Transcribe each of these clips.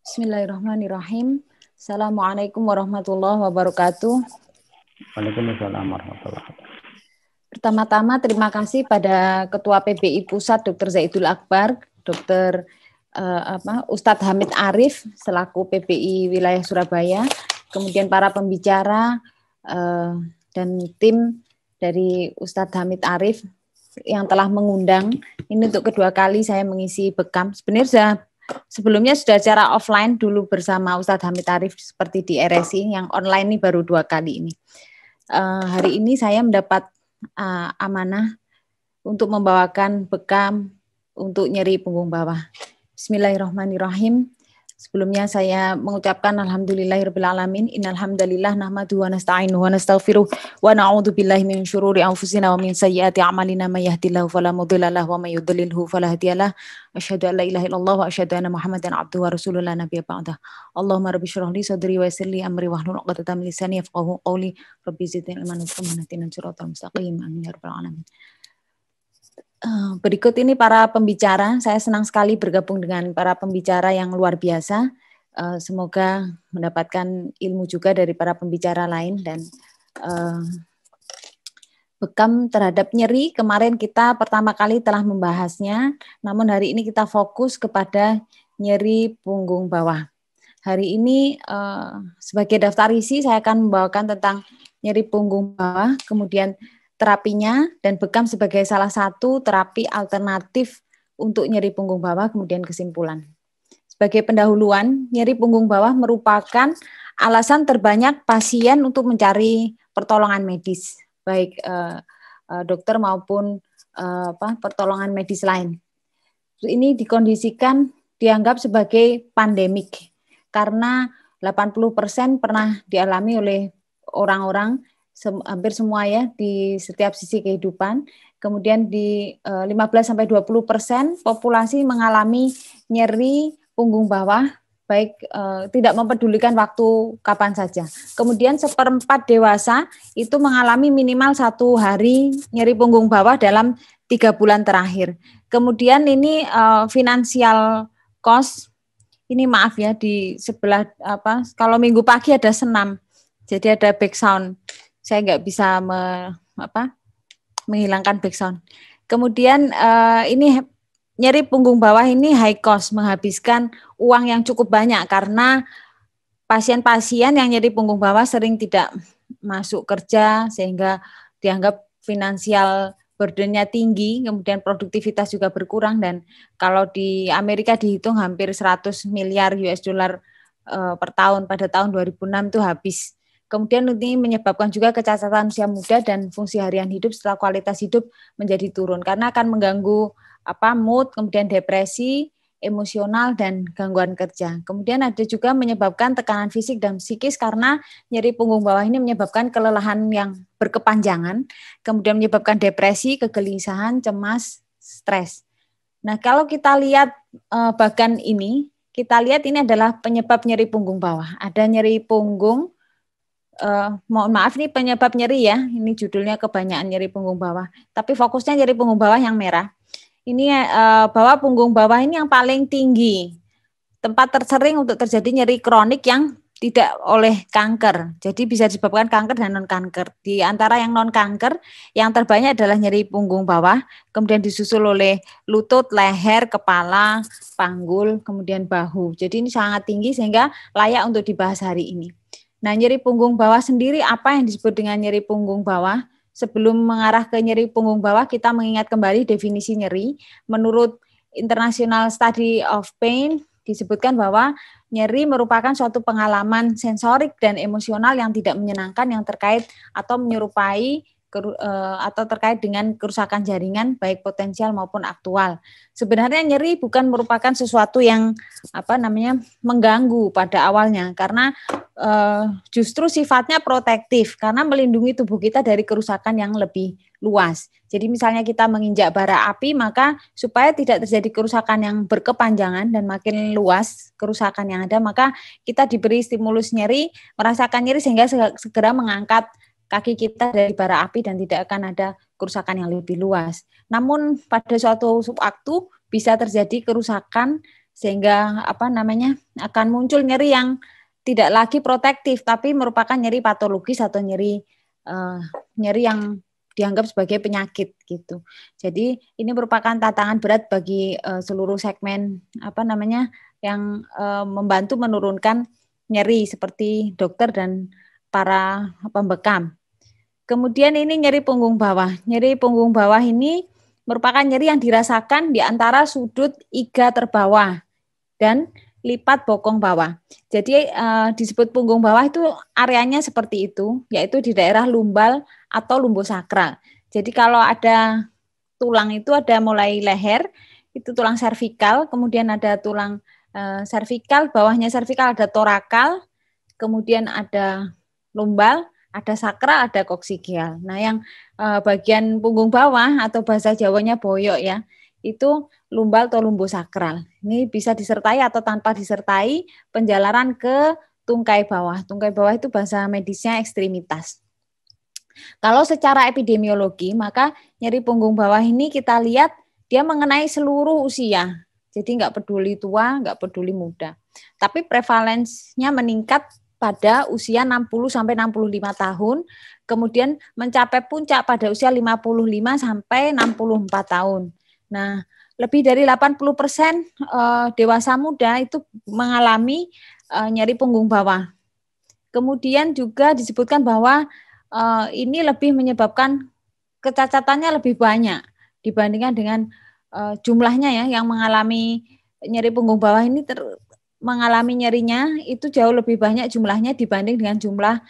Bismillahirrahmanirrahim. Assalamualaikum warahmatullahi wabarakatuh. Waalaikumsalam warahmatullahi wabarakatuh. Pertama-tama terima kasih pada Ketua PBI Pusat Dr. Zaidul Akbar, Dr. Ustadz Hamid Arif selaku PBI Wilayah Surabaya, kemudian para pembicara dan tim dari Ustadz Hamid Arif yang telah mengundang. Ini untuk kedua kali saya mengisi bekam. Sebenarnya sebelumnya sudah secara offline dulu bersama Ustadz Hamid Arif seperti di RSI, yang online ini baru 2 kali ini. Hari ini saya mendapat amanah untuk membawakan bekam untuk nyeri punggung bawah. Bismillahirrahmanirrahim. Sebelumnya saya mengucapkan alhamdulillahirabbil alamin. Innal hamdalillah nahmaduhu wa nasta'inuhu wa nastaghfiruh wa na'udzu billahi min syururi anfusina wa min sayyiati a'malina may yahdihillahu fala mudhilla lahu wa may yudlilhu fala hadiyalah. Asyhadu an la ilaha illallah wa asyhadu anna Muhammadan abduhu wa rasuluhu la nabiyya ba'dah. Allahumma rabbi shrah li sadri wa yassir li amri wahlul 'uqdatam min lisani yafqahu qawli. Rabbi zidni ilman warhamna siratal mustaqim. Amin ya rabbal alamin. Berikut ini para pembicara. Saya senang sekali bergabung dengan para pembicara yang luar biasa. Semoga mendapatkan ilmu juga dari para pembicara lain. Dan bekam terhadap nyeri, kemarin kita pertama kali telah membahasnya, namun hari ini kita fokus kepada nyeri punggung bawah. Hari ini sebagai daftar isi saya akan membawakan tentang nyeri punggung bawah, kemudian terapinya, dan bekam sebagai salah satu terapi alternatif untuk nyeri punggung bawah, kemudian kesimpulan. Sebagai pendahuluan, nyeri punggung bawah merupakan alasan terbanyak pasien untuk mencari pertolongan medis, baik dokter maupun pertolongan medis lain. Ini dikondisikan dianggap sebagai pandemik, karena 80% pernah dialami oleh orang-orang, hampir semua ya, di setiap sisi kehidupan. Kemudian di 15-20% populasi mengalami nyeri punggung bawah, baik tidak mempedulikan waktu kapan saja. Kemudian 1/4 dewasa itu mengalami minimal 1 hari nyeri punggung bawah dalam 3 bulan terakhir. Kemudian ini financial cost, ini maaf ya, di sebelah kalau minggu pagi ada senam, jadi ada background. Saya nggak bisa menghilangkan background. Kemudian ini nyeri punggung bawah ini high cost, menghabiskan uang yang cukup banyak karena pasien-pasien yang nyeri punggung bawah sering tidak masuk kerja sehingga dianggap finansial burden-nya tinggi, kemudian produktivitas juga berkurang, dan kalau di Amerika dihitung hampir 100 miliar US dollar per tahun pada tahun 2006 itu habis. Kemudian ini menyebabkan juga kecacatan usia muda dan fungsi harian hidup serta kualitas hidup menjadi turun karena akan mengganggu mood, kemudian depresi, emosional, dan gangguan kerja. Kemudian ada juga menyebabkan tekanan fisik dan psikis karena nyeri punggung bawah ini menyebabkan kelelahan yang berkepanjangan, kemudian menyebabkan depresi, kegelisahan, cemas, stres. Nah, kalau kita lihat bagan ini, kita lihat ini adalah penyebab nyeri punggung bawah. Ada nyeri punggung, mohon maaf ini penyebab nyeri ya, ini judulnya kebanyakan nyeri punggung bawah, tapi fokusnya nyeri punggung bawah yang merah. Ini bahwa punggung bawah ini yang paling tinggi, tempat tersering untuk terjadi nyeri kronik yang tidak oleh kanker. Jadi bisa disebabkan kanker dan non-kanker. Di antara yang non-kanker, yang terbanyak adalah nyeri punggung bawah, kemudian disusul oleh lutut, leher, kepala, panggul, kemudian bahu. Jadi ini sangat tinggi sehingga layak untuk dibahas hari ini. Nah, nyeri punggung bawah sendiri, apa yang disebut dengan nyeri punggung bawah? Sebelum mengarah ke nyeri punggung bawah, kita mengingat kembali definisi nyeri. Menurut International Study of Pain, disebutkan bahwa nyeri merupakan suatu pengalaman sensorik dan emosional yang tidak menyenangkan yang terkait atau menyerupai atau terkait dengan kerusakan jaringan baik potensial maupun aktual. Sebenarnya nyeri bukan merupakan sesuatu yang mengganggu pada awalnya, karena justru sifatnya protektif karena melindungi tubuh kita dari kerusakan yang lebih luas. Jadi misalnya kita menginjak bara api, maka supaya tidak terjadi kerusakan yang berkepanjangan dan makin luas kerusakan yang ada, maka kita diberi stimulus nyeri, merasakan nyeri sehingga segera mengangkat kaki kita dari bara api dan tidak akan ada kerusakan yang lebih luas. Namun pada suatu waktu bisa terjadi kerusakan sehingga akan muncul nyeri yang tidak lagi protektif tapi merupakan nyeri patologis atau nyeri yang dianggap sebagai penyakit gitu. Jadi ini merupakan tantangan berat bagi seluruh segmen yang membantu menurunkan nyeri seperti dokter dan para pembekam. Kemudian ini nyeri punggung bawah. Nyeri punggung bawah ini merupakan nyeri yang dirasakan di antara sudut iga terbawah dan lipat bokong bawah. Jadi disebut punggung bawah itu areanya seperti itu, yaitu di daerah lumbal atau lumbosakral. Jadi kalau ada tulang itu ada mulai leher, itu tulang servikal, kemudian ada tulang servikal, bawahnya servikal ada torakal, kemudian ada lumbal, ada sakral, ada koksigeal. Nah, yang bagian punggung bawah atau bahasa Jawanya boyok ya, itu lumbal atau lumbosakral. Ini bisa disertai atau tanpa disertai penjalaran ke tungkai bawah. Tungkai bawah itu bahasa medisnya ekstremitas. Kalau secara epidemiologi, maka nyeri punggung bawah ini kita lihat dia mengenai seluruh usia. Jadi nggak peduli tua, nggak peduli muda. Tapi prevalensinya meningkat pada usia 60-65 tahun, kemudian mencapai puncak pada usia 55 sampai 64 tahun. Nah, lebih dari 80% dewasa muda itu mengalami nyeri punggung bawah. Kemudian juga disebutkan bahwa ini lebih menyebabkan kecacatannya lebih banyak dibandingkan dengan jumlahnya ya yang mengalami nyeri punggung bawah ini mengalami nyerinya itu jauh lebih banyak jumlahnya dibanding dengan jumlah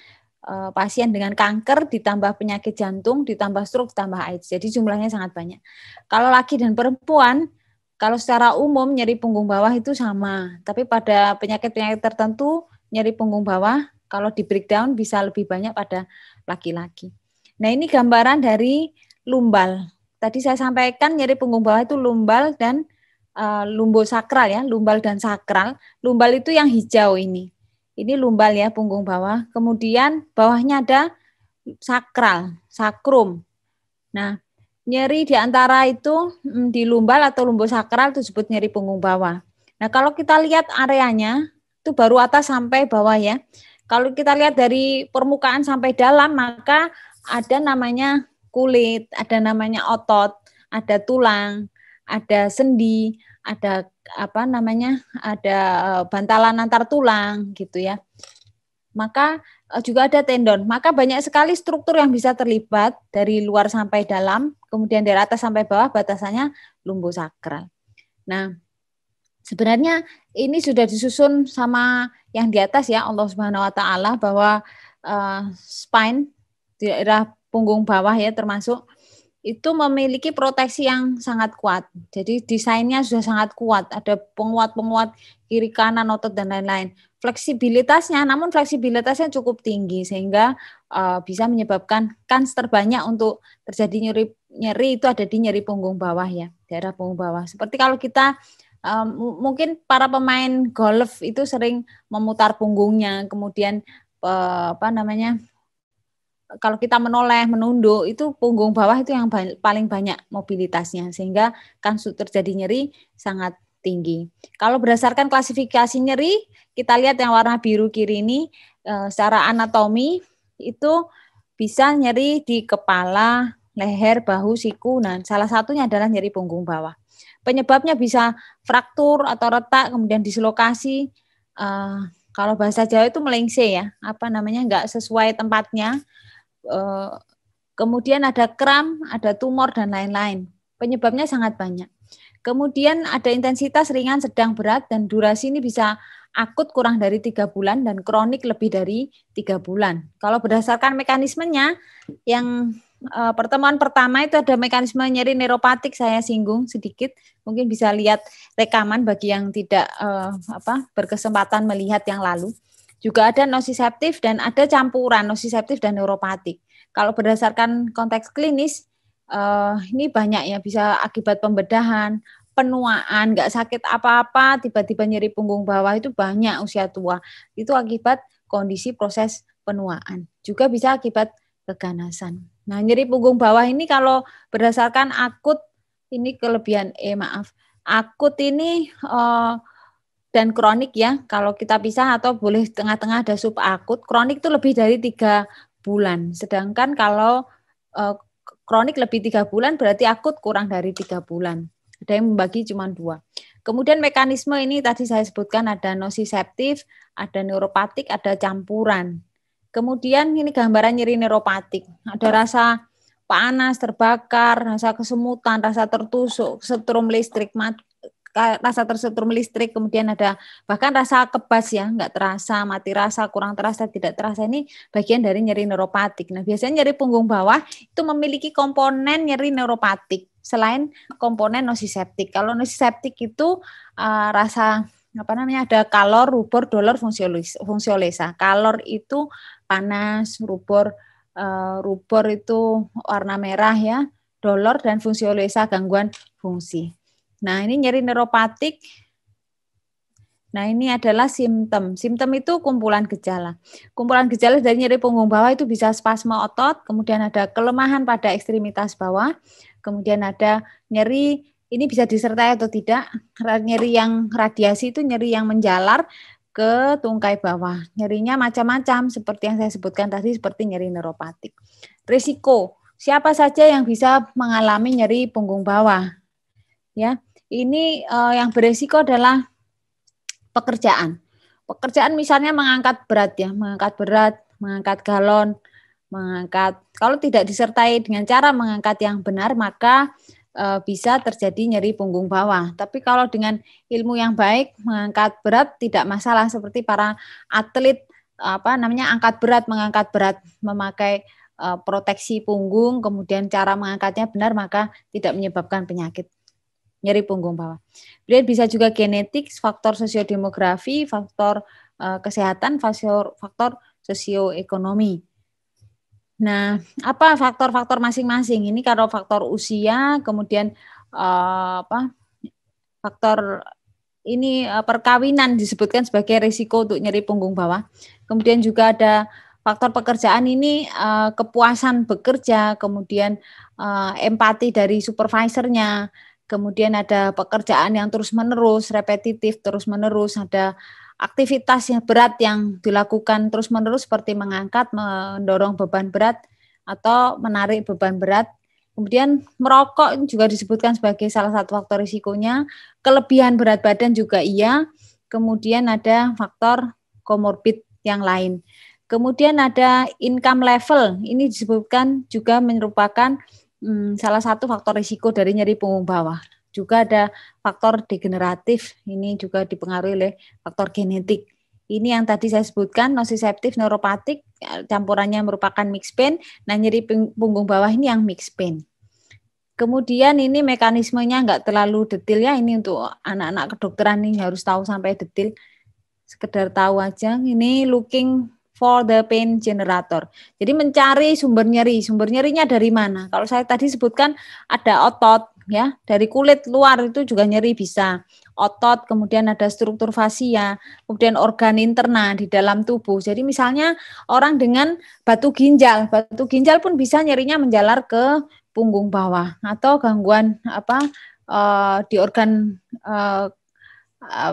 pasien dengan kanker ditambah penyakit jantung ditambah stroke ditambah AIDS. Jadi jumlahnya sangat banyak. Kalau laki dan perempuan kalau secara umum nyeri punggung bawah itu sama, tapi pada penyakit-penyakit tertentu nyeri punggung bawah kalau di breakdown bisa lebih banyak pada laki-laki. Nah, ini gambaran dari lumbal. Tadi saya sampaikan nyeri punggung bawah itu lumbal dan lumbosakral ya, lumbal dan sakral. Lumbal itu yang hijau ini. Ini lumbal ya, punggung bawah. Kemudian bawahnya ada sakral, sakrum. Nah, nyeri di antara itu di lumbal atau lumbosakral itu disebut nyeri punggung bawah. Nah, kalau kita lihat areanya itu baru atas sampai bawah ya. Kalau kita lihat dari permukaan sampai dalam, maka ada namanya kulit, ada namanya otot, ada tulang, ada sendi, ada ada bantalan antar tulang gitu ya. Maka juga ada tendon. Maka banyak sekali struktur yang bisa terlibat dari luar sampai dalam, kemudian dari atas sampai bawah batasannya lumbosakral. Nah, sebenarnya ini sudah disusun sama yang di atas ya Allah Subhanahu wa taala bahwa spine di daerah punggung bawah ya termasuk itu memiliki proteksi yang sangat kuat. Jadi desainnya sudah sangat kuat, ada penguat-penguat kiri kanan otot dan lain-lain. Namun fleksibilitasnya cukup tinggi sehingga bisa menyebabkan kans terbanyak untuk terjadi nyeri itu ada di nyeri punggung bawah ya, daerah punggung bawah. Seperti kalau kita mungkin para pemain golf itu sering memutar punggungnya, kemudian kalau kita menoleh, menunduk, itu punggung bawah itu yang paling banyak mobilitasnya, sehingga kan terjadi nyeri sangat tinggi. Kalau berdasarkan klasifikasi nyeri, kita lihat yang warna biru kiri ini, secara anatomi, itu bisa nyeri di kepala, leher, bahu, siku, nah salah satunya adalah nyeri punggung bawah. Penyebabnya bisa fraktur atau retak, kemudian dislokasi, kalau bahasa Jawa itu melengse ya, nggak sesuai tempatnya, kemudian ada kram, ada tumor dan lain-lain. Penyebabnya sangat banyak. Kemudian ada intensitas ringan, sedang, berat dan durasi ini bisa akut kurang dari 3 bulan dan kronik lebih dari 3 bulan. Kalau berdasarkan mekanismenya, yang pertemuan pertama itu ada mekanisme nyeri neuropatik, saya singgung sedikit, mungkin bisa lihat rekaman bagi yang tidak berkesempatan melihat yang lalu. Juga ada nosiseptif dan ada campuran nosiseptif dan neuropatik. Kalau berdasarkan konteks klinis, ini banyak ya, bisa akibat pembedahan, penuaan, nggak sakit apa-apa, tiba-tiba nyeri punggung bawah itu banyak usia tua. Itu akibat kondisi proses penuaan. Juga bisa akibat keganasan. Nah, nyeri punggung bawah ini kalau berdasarkan akut, ini kelebihan, akut ini dan kronik ya. Kalau kita pisah atau boleh tengah-tengah ada subakut. Kronik itu lebih dari 3 bulan. Sedangkan kalau kronik lebih 3 bulan berarti akut kurang dari 3 bulan. Ada yang membagi cuma 2. Kemudian mekanisme ini tadi saya sebutkan ada nosiseptif, ada neuropatik, ada campuran. Kemudian ini gambaran nyeri neuropatik. Ada rasa panas, terbakar, rasa kesemutan, rasa tertusuk, setrum listrik, rasa tersetrum listrik, kemudian ada bahkan rasa kebas ya, nggak terasa, mati rasa, kurang terasa, tidak terasa, ini bagian dari nyeri neuropatik. Nah, biasanya nyeri punggung bawah itu memiliki komponen nyeri neuropatik selain komponen nosiseptik. Kalau nosiseptik itu rasa ada kalor, rubor, dolor, fungsiolesa. Kalor itu panas, rubor itu warna merah ya, dolor dan fungsiolesa gangguan fungsi. Nah, ini nyeri neuropatik. Nah, ini adalah simptom. Simptom itu kumpulan gejala. Kumpulan gejala dari nyeri punggung bawah itu bisa spasme otot, kemudian ada kelemahan pada ekstremitas bawah, kemudian ada nyeri, ini bisa disertai atau tidak, nyeri yang radiasi itu nyeri yang menjalar ke tungkai bawah. Nyerinya macam-macam seperti yang saya sebutkan tadi, seperti nyeri neuropatik. Risiko, siapa saja yang bisa mengalami nyeri punggung bawah? Ya, ini yang beresiko adalah pekerjaan. Pekerjaan misalnya mengangkat berat ya, mengangkat galon, kalau tidak disertai dengan cara mengangkat yang benar maka bisa terjadi nyeri punggung bawah. Tapi kalau dengan ilmu yang baik mengangkat berat tidak masalah, seperti para atlet mengangkat berat memakai proteksi punggung, kemudian cara mengangkatnya benar maka tidak menyebabkan penyakit nyeri punggung bawah. Kemudian bisa juga genetik, faktor sosiodemografi, faktor kesehatan, faktor sosioekonomi. Nah, apa faktor-faktor masing-masing? Ini kalau faktor usia, kemudian faktor ini perkawinan disebutkan sebagai risiko untuk nyeri punggung bawah. Kemudian juga ada faktor pekerjaan ini kepuasan bekerja, kemudian empati dari supervisornya, kemudian ada pekerjaan yang terus-menerus, repetitif, terus-menerus, ada aktivitas yang berat yang dilakukan terus-menerus seperti mengangkat, mendorong beban berat, atau menarik beban berat. Kemudian merokok juga disebutkan sebagai salah satu faktor risikonya, kelebihan berat badan juga iya, kemudian ada faktor komorbid yang lain. Kemudian ada income level, ini disebutkan juga merupakan salah satu faktor risiko dari nyeri punggung bawah. Juga ada faktor degeneratif, ini juga dipengaruhi oleh faktor genetik. Ini yang tadi saya sebutkan, nosiseptif, neuropatik, campurannya merupakan mixed pain. Nah, nyeri punggung bawah ini yang mixed pain. Kemudian ini mekanismenya enggak terlalu detail ya, ini untuk anak-anak kedokteran ini harus tahu sampai detail. Sekedar tahu aja, ini looking for the pain generator. Jadi mencari sumber nyeri. Sumber nyerinya dari mana? Kalau saya tadi sebutkan ada otot ya, dari kulit luar itu juga nyeri bisa. Otot, kemudian ada struktur fasia, kemudian organ interna di dalam tubuh. Jadi misalnya orang dengan batu ginjal pun bisa nyerinya menjalar ke punggung bawah, atau gangguan di organ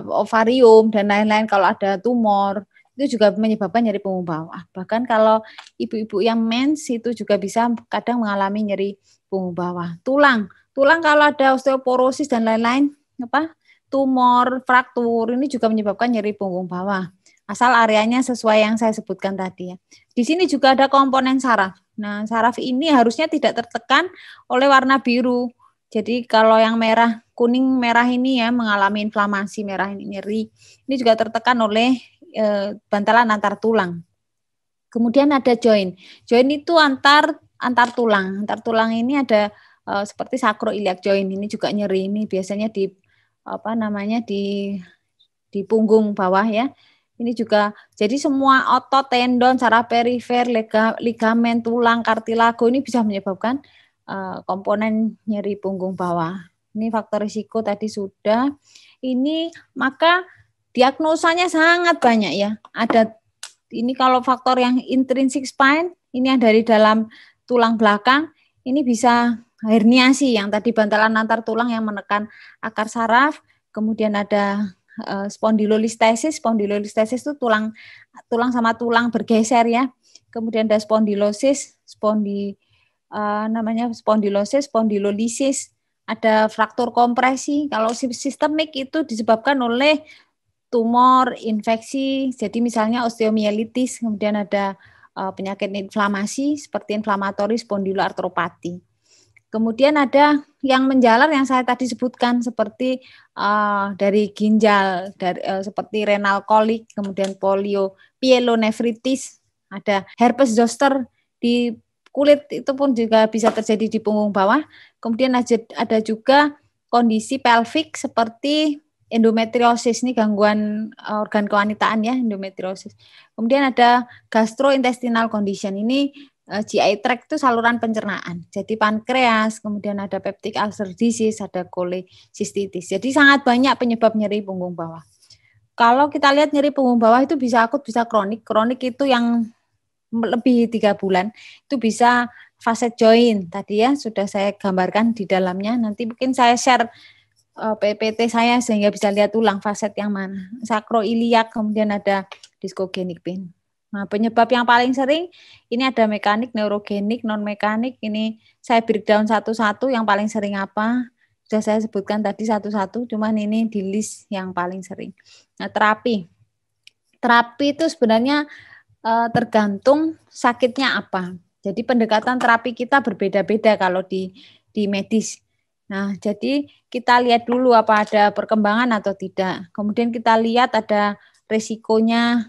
ovarium dan lain-lain, kalau ada tumor itu juga menyebabkan nyeri punggung bawah. Bahkan kalau ibu-ibu yang mens itu juga bisa kadang mengalami nyeri punggung bawah. Tulang kalau ada osteoporosis dan lain-lain, tumor, fraktur, ini juga menyebabkan nyeri punggung bawah. Asal areanya sesuai yang saya sebutkan tadi ya. Di sini juga ada komponen saraf. Nah, saraf ini harusnya tidak tertekan oleh warna biru. Jadi kalau yang merah, kuning, merah ini ya mengalami inflamasi, merah ini nyeri. Ini juga tertekan oleh bantalan antar tulang. Kemudian ada joint. Joint itu antar tulang. Antar tulang ini ada seperti sacroiliac joint, ini juga nyeri. Ini biasanya di di punggung bawah ya. Ini juga jadi semua otot, tendon, saraf perifer, ligamen, tulang, kartilago ini bisa menyebabkan komponen nyeri punggung bawah. Ini faktor risiko tadi sudah. Ini maka diagnosanya sangat banyak ya. Ada ini kalau faktor yang intrinsic spine, ini yang dari dalam tulang belakang, ini bisa herniasi yang tadi bantalan antar tulang yang menekan akar saraf, kemudian ada spondylolistesis. Spondylolistesis itu tulang sama tulang bergeser ya. Kemudian ada spondylosis, spondylosis, spondylolisis, ada fraktur kompresi. Kalau sistemik itu disebabkan oleh tumor, infeksi, jadi misalnya osteomielitis, kemudian ada penyakit inflamasi seperti inflamatory spondyloarthropathy. Kemudian ada yang menjalar yang saya tadi sebutkan seperti dari ginjal, seperti renal kolik, kemudian pyelonefritis, ada herpes zoster di kulit itu pun juga bisa terjadi di punggung bawah. Kemudian ada juga kondisi pelvik seperti endometriosis, ini gangguan organ kewanitaan ya, endometriosis. Kemudian ada gastrointestinal condition, ini GI tract itu saluran pencernaan. Jadi pankreas, kemudian ada peptic ulcer disease, ada cholecystitis. Jadi sangat banyak penyebab nyeri punggung bawah. Kalau kita lihat nyeri punggung bawah itu bisa akut, bisa kronik. Kronik itu yang lebih 3 bulan. Itu bisa facet joint. Tadi ya sudah saya gambarkan di dalamnya. Nanti mungkin saya share PPT saya sehingga bisa lihat ulang facet yang mana. Sakroiliak, kemudian ada discogenic pain. Nah, penyebab yang paling sering ini ada mekanik, neurogenik, non mekanik. Ini saya breakdown satu-satu yang paling sering apa. Sudah saya sebutkan tadi satu-satu, cuman ini di list yang paling sering. Nah, terapi itu sebenarnya tergantung sakitnya apa. Jadi pendekatan terapi kita berbeda-beda kalau di medis. Nah, jadi kita lihat dulu apa ada perkembangan atau tidak. Kemudian kita lihat ada resikonya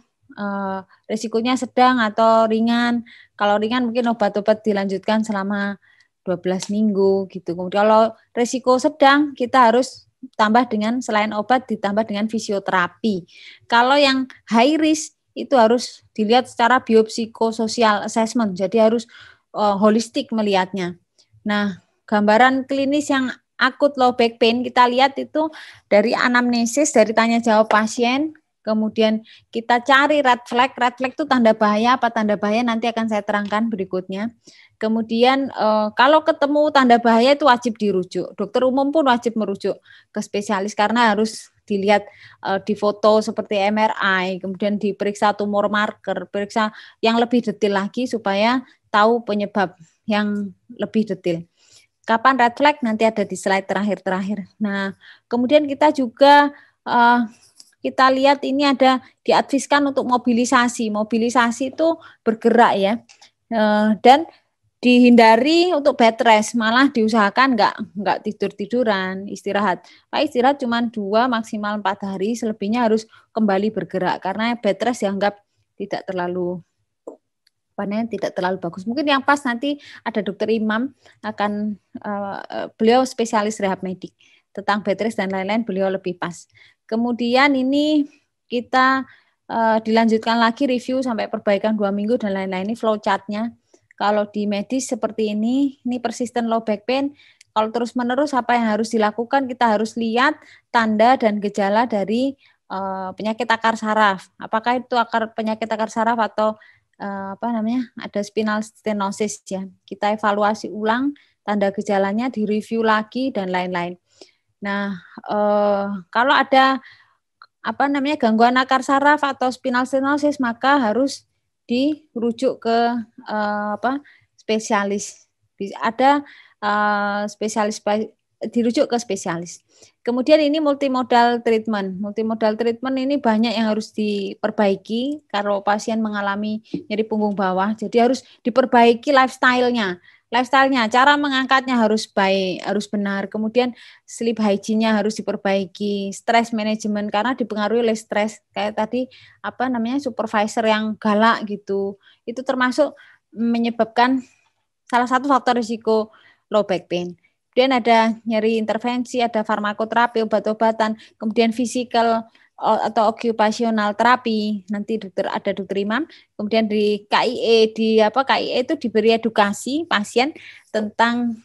sedang atau ringan. Kalau ringan mungkin obat-obat dilanjutkan selama 12 minggu gitu. Kemudian kalau resiko sedang kita harus tambah dengan selain obat ditambah dengan fisioterapi. Kalau yang high risk itu harus dilihat secara biopsikososial assessment. Jadi harus holistik melihatnya. Nah, gambaran klinis yang akut low back pain kita lihat itu dari anamnesis, dari tanya jawab pasien. Kemudian kita cari red flag. Red flag itu tanda bahaya, apa tanda bahaya nanti akan saya terangkan berikutnya. Kemudian kalau ketemu tanda bahaya itu wajib dirujuk. Dokter umum pun wajib merujuk ke spesialis karena harus dilihat di foto seperti MRI, kemudian diperiksa tumor marker, periksa yang lebih detail lagi supaya tahu penyebab yang lebih detail. Kapan red flag nanti ada di slide terakhir. Nah, kemudian kita juga kita lihat ini ada diadviskan untuk mobilisasi. Mobilisasi itu bergerak ya. Dan dihindari untuk bed rest, malah diusahakan enggak tidur-tiduran, istirahat. Pak istirahat cuma 2 maksimal 4 hari, selebihnya harus kembali bergerak karena bed rest dianggap tidak terlalu bagus. Mungkin yang pas nanti ada Dokter Imam akan beliau spesialis rehab medik tentang bed rest dan lain-lain, beliau lebih pas. Kemudian ini kita dilanjutkan lagi review sampai perbaikan 2 minggu dan lain-lain. Ini flow chart-nya. Kalau di medis seperti ini persistent low back pain. Kalau terus-menerus apa yang harus dilakukan? Kita harus lihat tanda dan gejala dari penyakit akar saraf. Apakah itu penyakit akar saraf atau ada spinal stenosis ya. Kita evaluasi ulang tanda gejalanya, direview lagi dan lain-lain. Nah, kalau ada gangguan akar saraf atau spinal stenosis maka harus dirujuk ke spesialis. Ada spesialis dirujuk ke spesialis. Kemudian ini multimodal treatment. Multimodal treatment ini banyak yang harus diperbaiki kalau pasien mengalami nyeri punggung bawah. Jadi harus diperbaiki lifestyle-nya. Cara mengangkatnya harus baik, harus benar. Kemudian sleep hygiene-nya harus diperbaiki, stress management karena dipengaruhi oleh stres. Kayak tadi supervisor yang galak gitu. Itu termasuk menyebabkan salah satu faktor risiko low back pain. Kemudian ada nyeri intervensi, ada farmakoterapi, obat-obatan, kemudian physical atau occupational terapi. Nanti ada dokter Imam. Kemudian di KIE itu diberi edukasi pasien tentang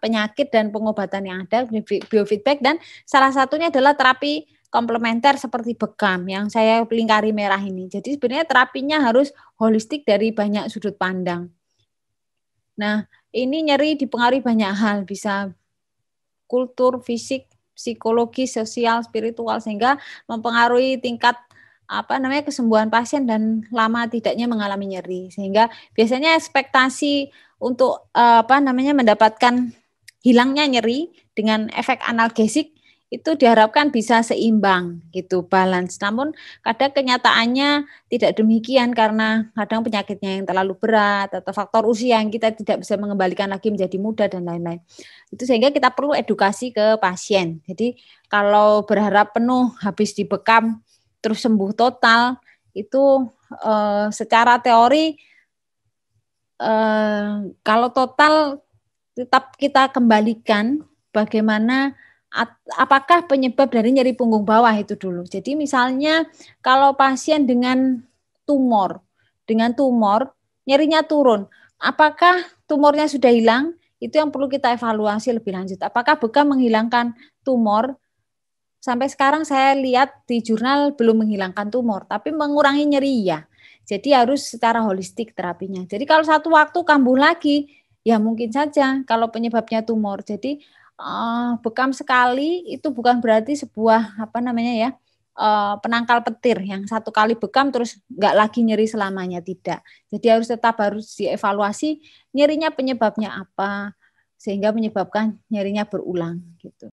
penyakit dan pengobatan yang ada, biofeedback, dan salah satunya adalah terapi komplementer seperti bekam yang saya lingkari merah ini. Jadi sebenarnya terapinya harus holistik dari banyak sudut pandang. Nah, ini nyeri dipengaruhi banyak hal, bisa kultur, fisik, psikologi, sosial, spiritual, sehingga mempengaruhi tingkat kesembuhan pasien dan lama tidaknya mengalami nyeri. Sehingga biasanya ekspektasi untuk mendapatkan hilangnya nyeri dengan efek analgesik itu diharapkan bisa seimbang gitu, balance. Namun kadang kenyataannya tidak demikian karena kadang penyakitnya yang terlalu berat atau faktor usia yang kita tidak bisa mengembalikan lagi menjadi muda dan lain-lain. Itu sehingga kita perlu edukasi ke pasien. Jadi kalau berharap penuh habis dibekam terus sembuh total itu secara teori kalau total tetap kita kembalikan bagaimana apakah penyebab dari nyeri punggung bawah itu dulu. Jadi misalnya kalau pasien dengan tumor nyerinya turun, apakah tumornya sudah hilang? Itu yang perlu kita evaluasi lebih lanjut. Apakah bekam menghilangkan tumor? Sampai sekarang saya lihat di jurnal belum menghilangkan tumor, tapi mengurangi nyeri ya. Jadi harus secara holistik terapinya. Jadi kalau satu waktu kambuh lagi, ya mungkin saja kalau penyebabnya tumor. Jadi bekam sekali itu bukan berarti sebuah penangkal petir yang satu kali bekam terus nggak lagi nyeri selamanya, tidak. Jadi harus dievaluasi nyerinya penyebabnya apa sehingga menyebabkan nyerinya berulang gitu.